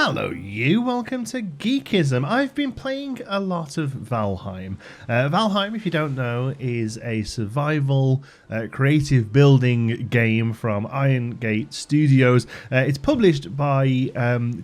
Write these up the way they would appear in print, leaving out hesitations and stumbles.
Hello you, welcome to Geekism. I've been playing a lot of Valheim. Valheim, if you don't know, is a survival creative building game from Iron Gate Studios. It's published by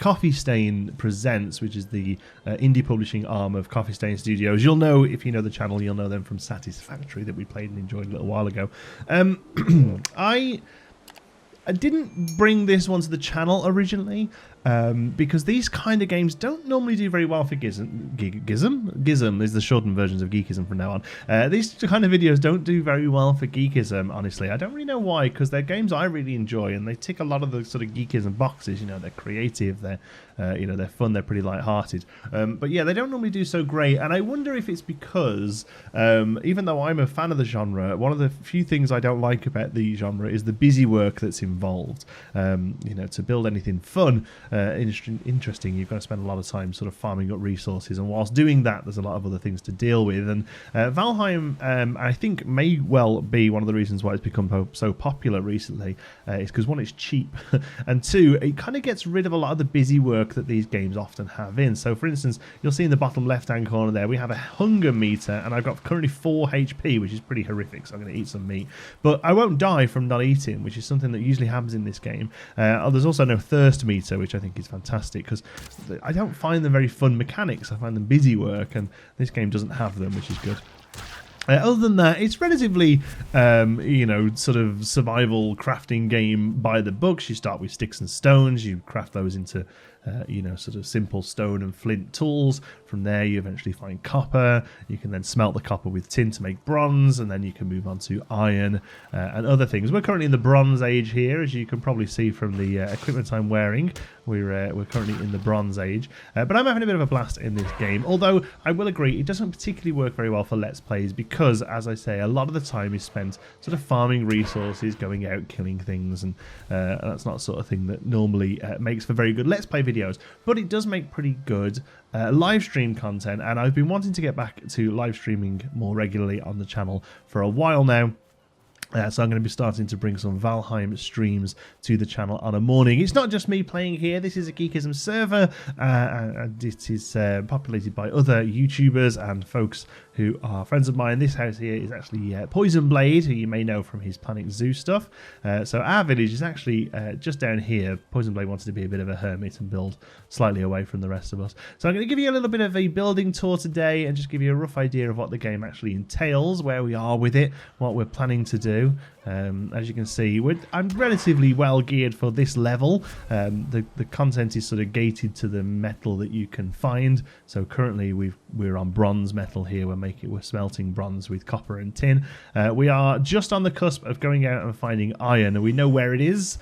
Coffee Stain Presents, which is the indie publishing arm of Coffee Stain Studios. You'll know, if you know the channel, you'll know them from Satisfactory that we played and enjoyed a little while ago. I didn't bring this one to the channel originally because these kind of games don't normally do very well for Gizm. Gizm is the shortened versions of Geekism from now on. These kind of videos don't do very well for Geekism, honestly. I don't really know why, because they're games I really enjoy and they tick a lot of the sort of Geekism boxes. You know, they're creative, they're they're fun, they're pretty light-hearted. But yeah, they don't normally do so great, and I wonder if it's because, even though I'm a fan of the genre, one of the few things I don't like about the genre is the busy work that's involved. You know, to build anything fun, interesting, you've got to spend a lot of time sort of farming up resources, and whilst doing that, there's a lot of other things to deal with. And Valheim, I think, may well be one of the reasons why it's become so popular recently. Is because, one, it's cheap, and two, it kind of gets rid of a lot of the busy work that these games often have in. So, for instance, you'll see in the bottom left-hand corner there, we have a hunger meter, and I've got currently 4 HP, which is pretty horrific, so I'm going to eat some meat. But I won't die from not eating, which is something that usually happens in this game. There's also no thirst meter, which I think is fantastic, because I don't find them very fun mechanics. I find them busy work, and this game doesn't have them, which is good. Other than that, it's relatively, sort of survival crafting game by the books. You start with sticks and stones, you craft those into, sort of simple stone and flint tools. From there, you eventually find copper. You can then smelt the copper with tin to make bronze, and then you can move on to iron and other things. We're currently in the Bronze Age here, as you can probably see from the equipment I'm wearing. We're currently in the Bronze Age, but I'm having a bit of a blast in this game. Although I will agree, it doesn't particularly work very well for Let's Plays because, as I say, a lot of the time is spent sort of farming resources, going out, killing things, and that's not the sort of thing that normally makes for very good Let's Play videos. But it does make pretty good live stream content, and I've been wanting to get back to live streaming more regularly on the channel for a while now. So I'm going to be starting to bring some Valheim streams to the channel on a morning. It's not just me playing here. This is a Geekism server, and it is populated by other YouTubers and folks who are friends of mine. This house here is actually Poison Blade, who you may know from his Planet Zoo stuff. So our village is actually just down here. Poison Blade wanted to be a bit of a hermit and build slightly away from the rest of us. So I'm going to give you a little bit of a building tour today and just give you a rough idea of what the game actually entails, where we are with it, what we're planning to do. As you can see, I'm relatively well geared for this level. The content is sort of gated to the metal that you can find. So currently we're on bronze metal here. We're smelting bronze with copper and tin. We are just on the cusp of going out and finding iron, and we know where it is.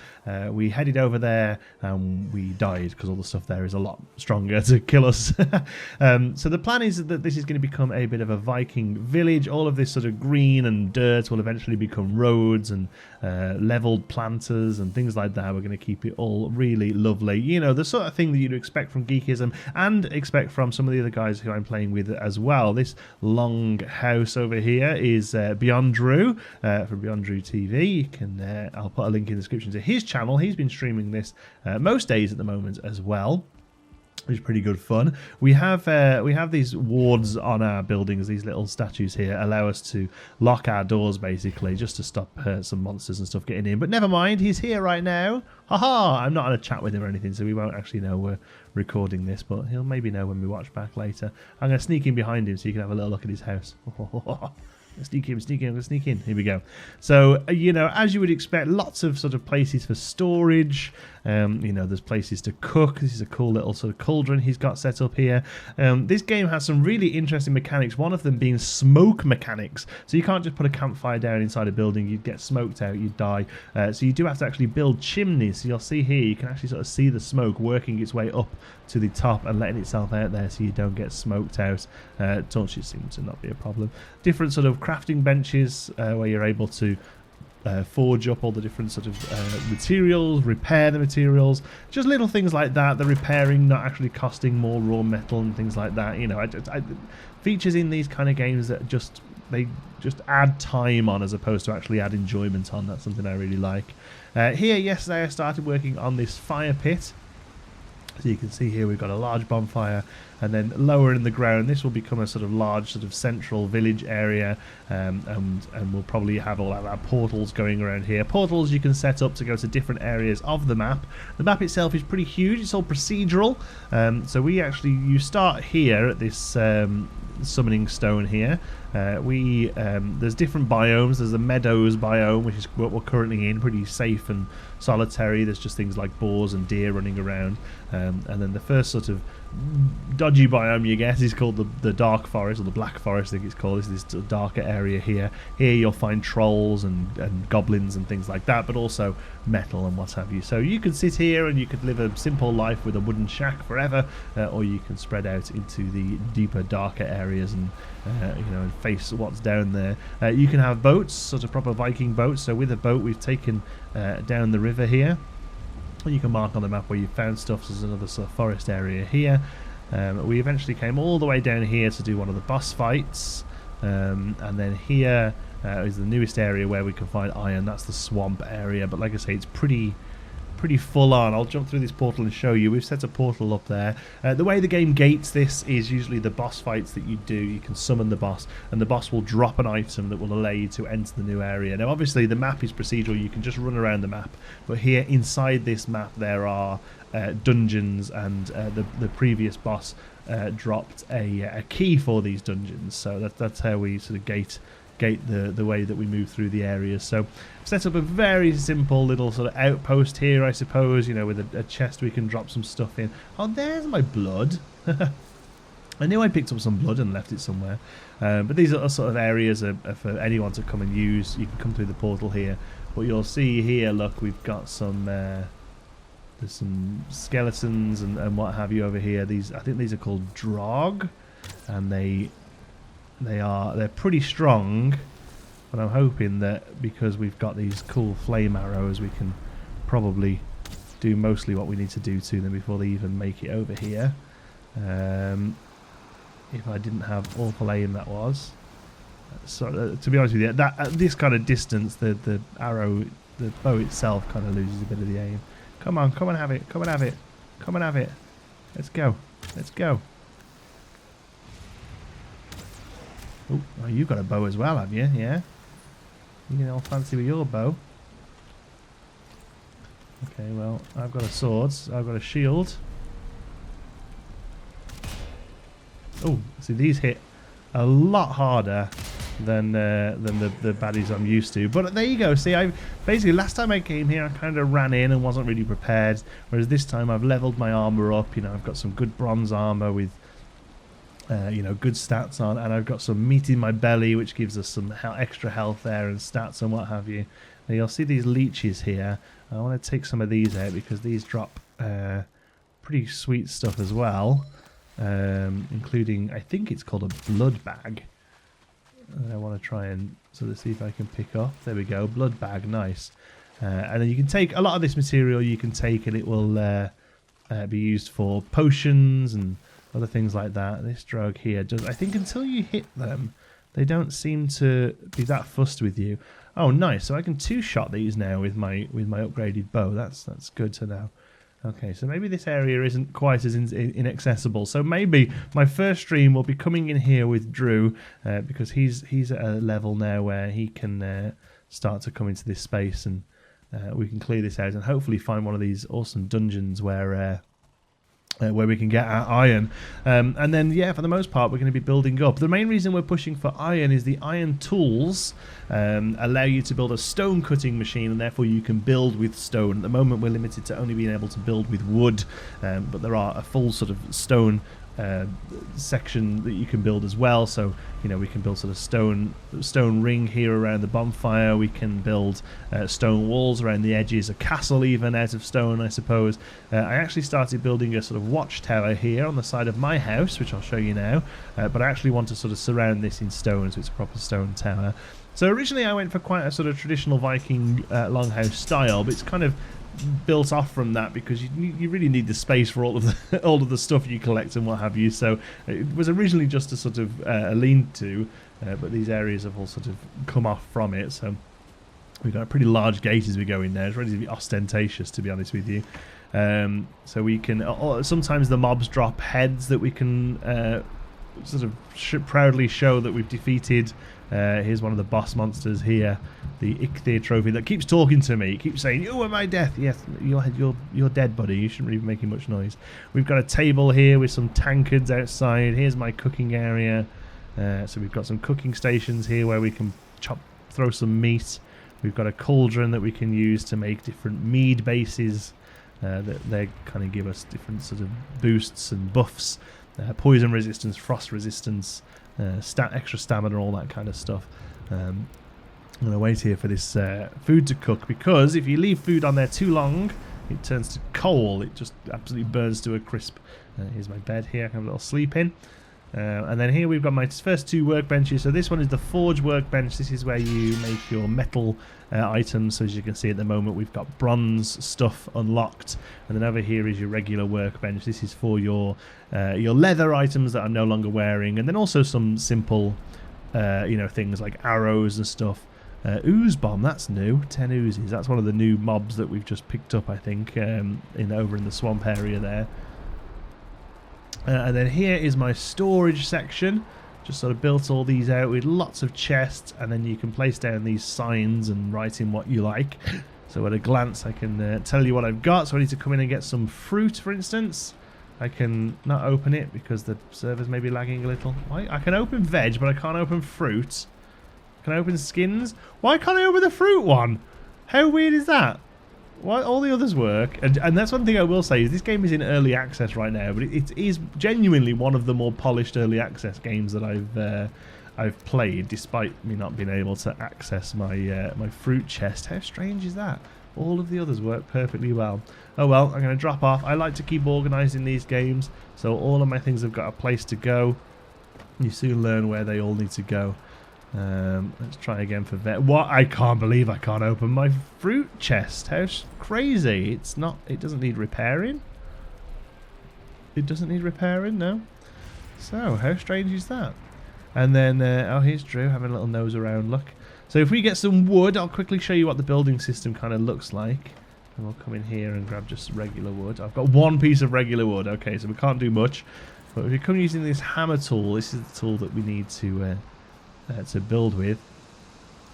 We headed over there and we died because all the stuff there is a lot stronger to kill us. So the plan is that this is going to become a bit of a Viking village. All of this sort of green and dirt will eventually become roads and leveled planters and things like that. We're going to keep it all really lovely. You know, the sort of thing that you'd expect from Geekism and expect from some of the other guys who I'm playing with as well. This long house over here is Beyond Drew from Beyond Drew TV. You can I'll put a link in the description to his channel. He's been streaming this most days at the moment as well, which is pretty good fun. We have these wards on our buildings. These little statues here allow us to lock our doors, basically, just to stop some monsters and stuff getting in. But never mind, he's here right now. Haha! I'm not on a chat with him or anything, so we won't actually know we're recording this, but he'll maybe know when we watch back later. I'm going to sneak in behind him so you can have a little look at his house. Sneak in, I'm gonna sneak in. Here we go. So, as you would expect, lots of sort of places for storage. There's places to cook. This is a cool little sort of cauldron he's got set up here. This game has some really interesting mechanics, one of them being smoke mechanics. So you can't just put a campfire down inside a building, you'd get smoked out, you'd die. So you do have to actually build chimneys. So you'll see here, you can actually sort of see the smoke working its way up to the top and letting itself out there so you don't get smoked out. Torches seem to not be a problem. Different sort of crafting benches where you're able to forge up all the different sort of materials, repair the materials, just little things like that. The repairing not actually costing more raw metal and things like that. Features in these kind of games that they just add time on as opposed to actually add enjoyment on. That's something I really like. Here, yesterday I started working on this fire pit. So you can see here we've got a large bonfire, and then lower in the ground this will become a sort of large sort of central village area, and we'll probably have all of our portals going around here. Portals you can set up to go to different areas of the map. The map itself is pretty huge, it's all procedural, so you start here at this summoning stone here. There's different biomes. There's the meadows biome, which is what we're currently in, pretty safe and solitary. There's just things like boars and deer running around, and then the first sort of dodgy biome you get is called the dark forest, or the black forest I think it's called. It's this sort of darker area here. Here you'll find trolls and goblins and things like that, but also metal and what have you. So you could sit here and you could live a simple life with a wooden shack forever, or you can spread out into the deeper, darker areas and and face what's down there. You can have boats, sort of proper Viking boats. So with a boat we've taken down the river here. You can mark on the map where you found stuff. So there's another sort of forest area here. We eventually came all the way down here to do one of the boss fights, and then here is the newest area where we can find iron. That's the swamp area, but like I say, it's pretty full on. I'll jump through this portal and show you. We've set a portal up there. The way the game gates this is usually the boss fights that you do. You can summon the boss, and the boss will drop an item that will allow you to enter the new area. Now obviously the map is procedural, you can just run around the map, but here inside this map there are dungeons, and the previous boss dropped a key for these dungeons, so that's how we sort of gate the way that we move through the areas. So set up a very simple little sort of outpost here, I suppose, with a chest we can drop some stuff in. Oh, there's my blood. I knew I picked up some blood and left it somewhere, but these are sort of areas for anyone to come and use. You can come through the portal here, but you'll see here, look, we've got some there's some skeletons and what have you over here. I think these are called drog, and they're pretty strong, but I'm hoping that because we've got these cool flame arrows we can probably do mostly what we need to do to them before they even make it over here. If I didn't have awful aim, that was. So to be honest with you, that at this kind of distance the arrow, the bow itself kind of loses a bit of the aim. Come on, come and have it, come and have it, come and have it. Let's go, let's go. Oh, you've got a bow as well, have you? Yeah? You get all fancy with your bow. Okay, well, I've got a sword, so I've got a shield. Oh, see, these hit a lot harder than the baddies I'm used to. But there you go. See, basically last time I came here, I kind of ran in and wasn't really prepared. Whereas this time I've leveled my armor up. I've got some good bronze armor with good stats on, and I've got some meat in my belly, which gives us some extra health there and stats and what have you. Now you'll see these leeches here. I want to take some of these out because these drop pretty sweet stuff as well, including, I think it's called a blood bag. I want to try and sort of see if I can pick up. There we go, blood bag, nice. And then you can take a lot of this material. You can take, and it will be used for potions and other things like that. This drug here does, I think, until you hit them, they don't seem to be that fussed with you. Oh, nice! So I can two-shot these now with my upgraded bow. That's good to know. Okay, so maybe this area isn't quite as inaccessible. So maybe my first stream will be coming in here with Drew, because he's at a level now where he can start to come into this space, and we can clear this out and hopefully find one of these awesome dungeons where we can get our iron. And then, yeah, for the most part, we're going to be building up. The main reason we're pushing for iron is the iron tools allow you to build a stone cutting machine, and therefore you can build with stone. At the moment, we're limited to only being able to build with wood, but there are a full sort of stone section that you can build as well. So we can build sort of stone ring here around the bonfire. We can build stone walls around the edges, a castle even out of stone, I suppose. I actually started building a sort of watchtower here on the side of my house, which I'll show you now, but I actually want to sort of surround this in stone, so it's a proper stone tower. So originally I went for quite a sort of traditional Viking longhouse style, but it's kind of built off from that because you really need the space for all of the stuff you collect and what have you. So it was originally just a sort of a lean-to, but these areas have all sort of come off from it. So we've got a pretty large gate as we go in there. It's ready to be ostentatious, to be honest with you. So we can sometimes the mobs drop heads that we can sort of proudly show that we've defeated. Here's one of the boss monsters here, the Ichthir trophy that keeps talking to me. It keeps saying, "You were my death." Yes, you're dead, buddy. You shouldn't really be making much noise. We've got a table here with some tankards outside. Here's my cooking area. So we've got some cooking stations here where we can throw some meat. We've got a cauldron that we can use to make different mead bases. That they kind of give us different sort of boosts and buffs, poison resistance, frost resistance, extra stamina, all that kind of stuff. I'm going to wait here for this food to cook, because if you leave food on there too long, it turns to coal. It just absolutely burns to a crisp. Here's my bed here. I can have a little sleep in. And then here we've got my first two workbenches. So this one is the forge workbench. This is where you make your metal items. So as you can see at the moment, we've got bronze stuff unlocked. And then over here is your regular workbench. This is for your leather items that I'm no longer wearing. And then also some simple things like arrows and stuff. Ooze bomb, that's new. 10 oozes. That's one of the new mobs that we've just picked up, I think, over in the swamp area there. And then here is my storage section. Just sort of built all these out with lots of chests, and then you can place down these signs and write in what you like. So at a glance I can tell you what I've got. So I need to come in and get some fruit, for instance. I can not open it because the server's maybe lagging a little. Why? I can open veg, but I can't open fruit. Can I open skins? Why can't I open the fruit one? How weird is that? Why all the others work? And that's one thing I will say, is this game is in early access right now, but it is genuinely one of the more polished early access games that I've played, despite me not being able to access my my fruit chest. How strange is that? All of the others work perfectly well. Oh well, I'm going to drop off. I like to keep organising these games, so all of my things have got a place to go. You soon learn where they all need to go. Let's try again for vet. What? I can't believe I can't open my fruit chest. How crazy. It's not. It doesn't need repairing. It doesn't need repairing, no. So, how strange is that? And then, oh, here's Drew having a little nose around, look. So if we get some wood, I'll quickly show you what the building system kind of looks like. And we'll come in here and grab just regular wood. I've got one piece of regular wood. Okay, so we can't do much. But if you come using this hammer tool, this is the tool that we need to build with,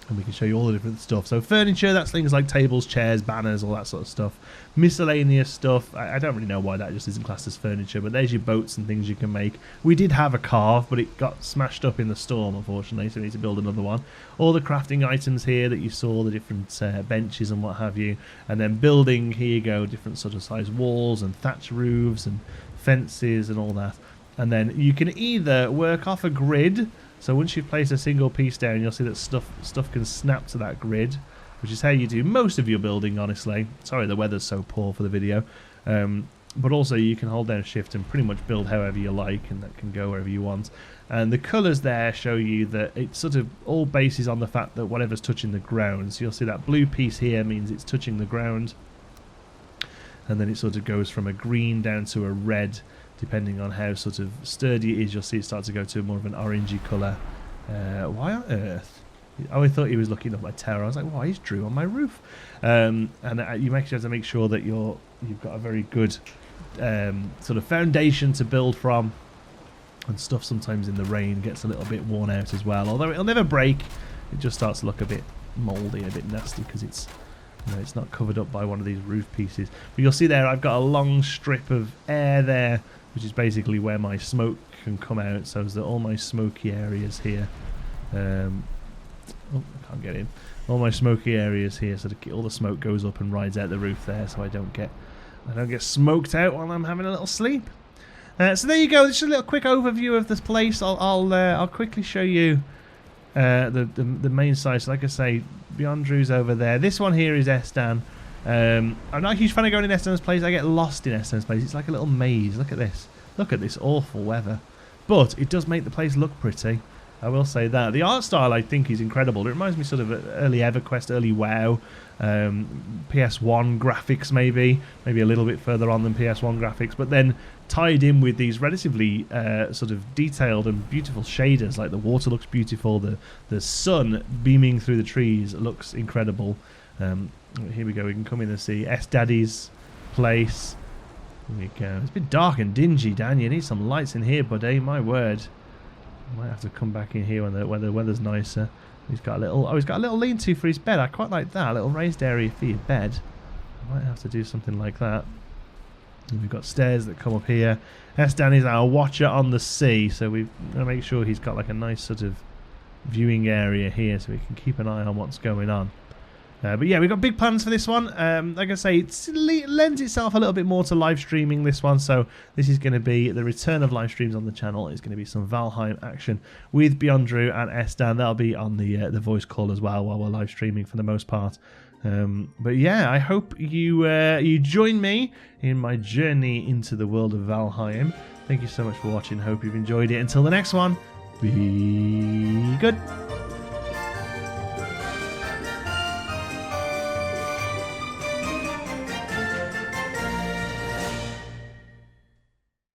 and we can show you all the different stuff. So furniture, that's things like tables, chairs, banners, all that sort of stuff. Miscellaneous stuff, I don't really know why that just isn't classed as furniture, but there's your boats and things you can make. We did have a carve, but it got smashed up in the storm, unfortunately, so we need to build another one. All the crafting items here that you saw, the different benches and what have you. And then building, here you go, different sort of size walls and thatch roofs and fences and all that. And then you can either work off a grid. So once you've placed a single piece down, you'll see that stuff can snap to that grid, which is how you do most of your building, honestly. Sorry, the weather's so poor for the video. But also you can hold down shift and pretty much build however you like, and that can go wherever you want. And the colours there show you that it's sort of all bases on the fact that whatever's touching the ground. So you'll see that blue piece here means it's touching the ground. And then it sort of goes from a green down to a red, depending on how sort of sturdy it is. You'll see it start to go to more of an orangey colour. Why on earth? Oh, I thought he was looking up my tower. I was like, why is Drew on my roof? And you actually have to make sure that you've got a very good sort of foundation to build from. And stuff sometimes in the rain gets a little bit worn out as well. Although it'll never break, it just starts to look a bit mouldy, a bit nasty, because it's it's not covered up by one of these roof pieces. But you'll see there I've got a long strip of air there, which is basically where my smoke can come out. So that all my smoky areas here, oh, I can't get in. All my smoky areas here, so all the smoke goes up and rides out the roof there, so I don't get smoked out while I'm having a little sleep. So there you go. Just a little quick overview of this place. I'll quickly show you the main site. So like I say, Beyond Drew's over there. This one here is Estan. I'm not a huge fan of going in Estan's place. I get lost in Estan's place. It's like a little maze. Look at this. Look at this awful weather. But it does make the place look pretty. I will say that. The art style, I think, is incredible. It reminds me sort of early EverQuest, early WoW, PS1 graphics maybe a little bit further on than PS1 graphics, but then tied in with these relatively sort of detailed and beautiful shaders. Like the water looks beautiful, the sun beaming through the trees looks incredible. Here we go, we can come in and see S Daddy's place. Here we go. It's a bit dark and dingy, Dan. You need some lights in here, buddy. My word. I might have to come back in here when the weather's nicer. He's got a little. Oh, he's got a little lean-to for his bed. I quite like that. A little raised area for your bed. I might have to do something like that. And we've got stairs that come up here. Dan is our watcher on the sea, so we've got to make sure he's got like a nice sort of viewing area here, so we can keep an eye on what's going on. But yeah, we've got big plans for this one. Like I say, it lends itself a little bit more to live streaming, this one. So this is going to be the return of live streams on the channel. It's going to be some Valheim action with Beyond Drew and Dan. That'll be on the voice call as well while we're live streaming for the most part. But yeah, I hope you join me in my journey into the world of Valheim. Thank you so much for watching. Hope you've enjoyed it. Until the next one, be good.